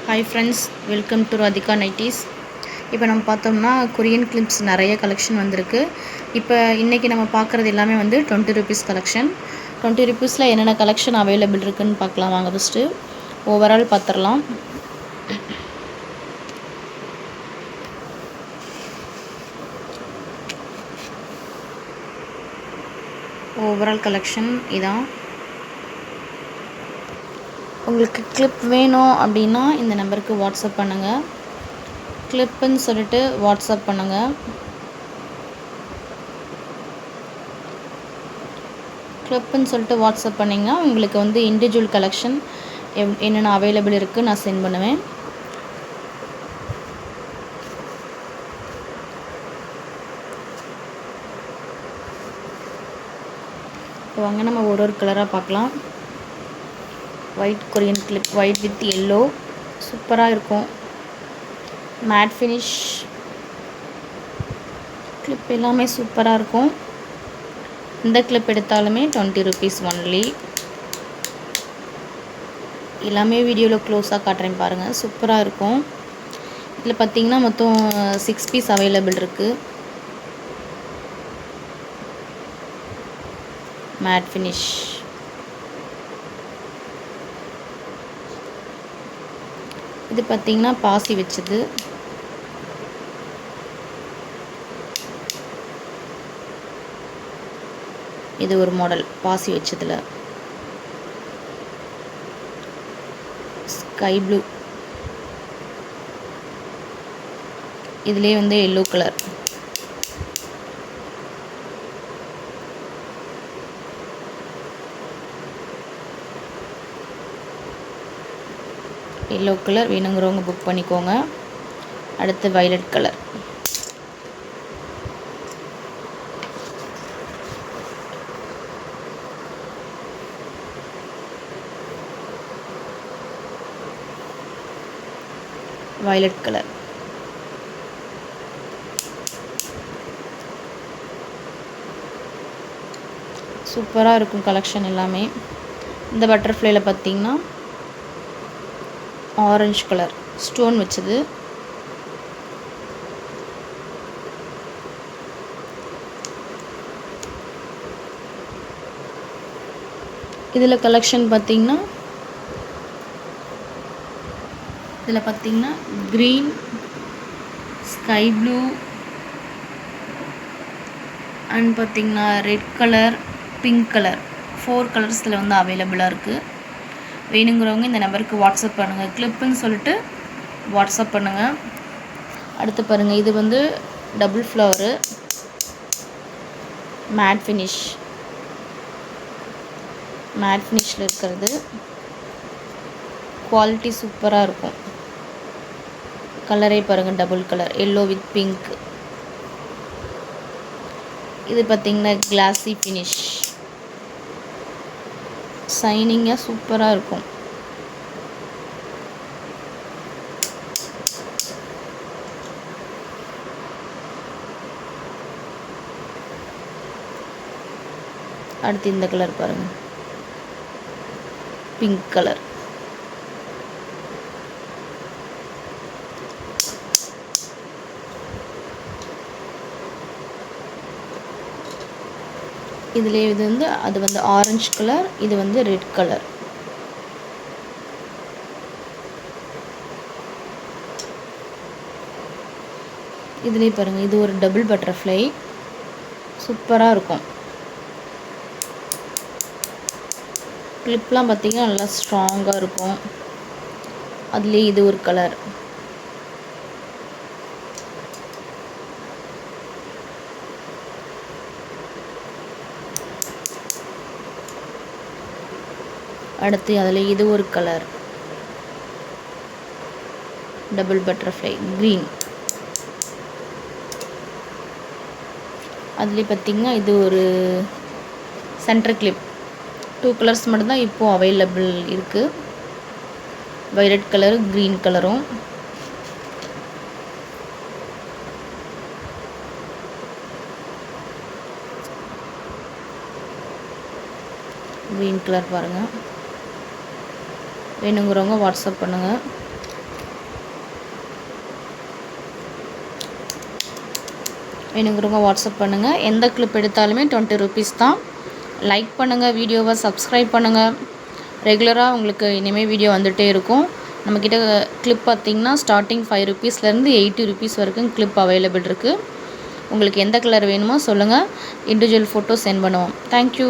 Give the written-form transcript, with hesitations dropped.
Hi friends, welcome to Radhika nighties. இப்போ நம்ம பார்த்தோம்னா கொரியன் கிளிப்ஸ் நிறைய கலெக்ஷன் வந்திருக்கு. இப்போ இன்றைக்கி நம்ம பார்க்குறது எல்லாமே வந்து 20 ருபீஸ் கலெக்ஷன். 20 ருபீஸில் என்னென்ன கலெக்ஷன் அவைலபிள் இருக்குதுன்னு பார்க்கலாம். வாங்க ஃபஸ்ட்டு ஓவரால் பார்த்துடலாம். ஓவரால் கலெக்ஷன் இதான். உங்களுக்கு கிளிப் வேணும் அப்படின்னா இந்த நம்பருக்கு வாட்ஸ்அப் பண்ணுங்கள். கிளிப்புன்னு சொல்லிட்டு வாட்ஸ்அப் பண்ணுங்கள். கிளிப்புன்னு சொல்லிட்டு வாட்ஸ்அப் பண்ணிங்கன்னா உங்களுக்கு வந்து இண்டிவிஜுவல் கலெக்ஷன் என்னென்ன அவைலபிள் இருக்குது நான் சென்ட் பண்ணுவேன். இப்போ வாங்க நம்ம ஒரு கலராக பார்க்கலாம். White Korean clip, white with yellow, சூப்பராக இருக்கும். மேட் ஃபினிஷ் கிளிப் எல்லாமே சூப்பராக இருக்கும். இந்த கிளிப் எடுத்தாலுமே 20 ருபீஸ் ஒன்லி. எல்லாமே வீடியோவில் க்ளோஸாக காட்டுறேன் பாருங்கள், சூப்பராக இருக்கும். இதில் பார்த்தீங்கன்னா மொத்தம் 6 பீஸ் அவைலபிள் இருக்குது. மேட் ஃபினிஷ் இது பார்த்தீங்கன்னா பாசி வச்சது. இது ஒரு மாடல் பாசி வச்சதில். ஸ்கை ப்ளூ, இதுலேயே வந்து எல்லோ கலர். எல்லோ கலர் வேணுங்கிறவங்க புக் பண்ணிக்கோங்க. அடுத்து வயலட் கலர். Violet colour. சூப்பராக இருக்கும் கலெக்ஷன் எல்லாமே. இந்த பட்டர்ஃப்ளைல பார்த்தீங்கன்னா ஆரஞ்சு கலர் ஸ்டோன் வச்சது. இதில் கலெக்ஷன் பார்த்தீங்கன்னா க்ரீன், ஸ்கை ப்ளூ அண்ட் பார்த்தீங்கன்னா red colour, pink colour, 4 colours இதில் வந்து அவைலபிளாக இருக்குது. வேணுங்கிறவங்க இந்த நம்பருக்கு வாட்ஸ்அப் பண்ணுங்கள். கிளிப்புன்னு சொல்லிட்டு வாட்ஸ்அப் பண்ணுங்கள். அடுத்து பாருங்கள், இது வந்து டபுள் ஃப்ளவரு மேட் ஃபினிஷில் இருக்கிறது. குவாலிட்டி சூப்பராக இருக்கும். கலரே பாருங்கள், double colour yellow with pink. இது பார்த்திங்கன்னா கிளாஸி ஃபினிஷ், ஷைனிங்காக சூப்பராக இருக்கும். அடுத்து இந்த கலர் பாருங்கள், பிங்க் கலர். இதுலேயே இது வந்து அது வந்து ஆரஞ்சு கலர், இது வந்து ரெட் கலர். இதுலேயே பாருங்கள், இது ஒரு டபுள் பட்டர்ஃப்ளை, சூப்பராக இருக்கும். கிளிப்லாம் பார்த்திங்கன்னா நல்லா ஸ்ட்ராங்காக இருக்கும். அதுலேயே இது ஒரு கலர். அடுத்து அதில் இது ஒரு கலர் டபுள் பட்டர்ஃப்ளை க்ரீன். அதுலேயே பார்த்திங்கன்னா இது ஒரு சென்டர் கிளிப். 2 கலர்ஸ் மட்டும்தான் இப்போது அவைலபிள் இருக்குது. வயலட் கலரும் க்ரீன் கலரும். க்ரீன் கலர் பாருங்கள். வேணுங்கிறவங்க வாட்ஸ்அப் பண்ணுங்கள். வேணுங்கிறவங்க வாட்ஸ்அப் பண்ணுங்கள். எந்த கிளிப் எடுத்தாலுமே 20 rupees தான். லைக் பண்ணுங்கள், வீடியோவை சப்ஸ்கிரைப் பண்ணுங்கள். ரெகுலராக உங்களுக்கு இனிமேல் வீடியோ வந்துகிட்டே இருக்கும். நம்மக்கிட்ட கிளிப் பார்த்திங்கன்னா ஸ்டார்டிங் 5 rupeesலேருந்து 80 rupees வரைக்கும் கிளிப் அவைலபிள் இருக்குது. உங்களுக்கு எந்த கலர் வேணுமோ சொல்லுங்கள், இண்டிவிஜுவல் ஃபோட்டோ சென்ட் பண்ணுவோம். தேங்க்யூ.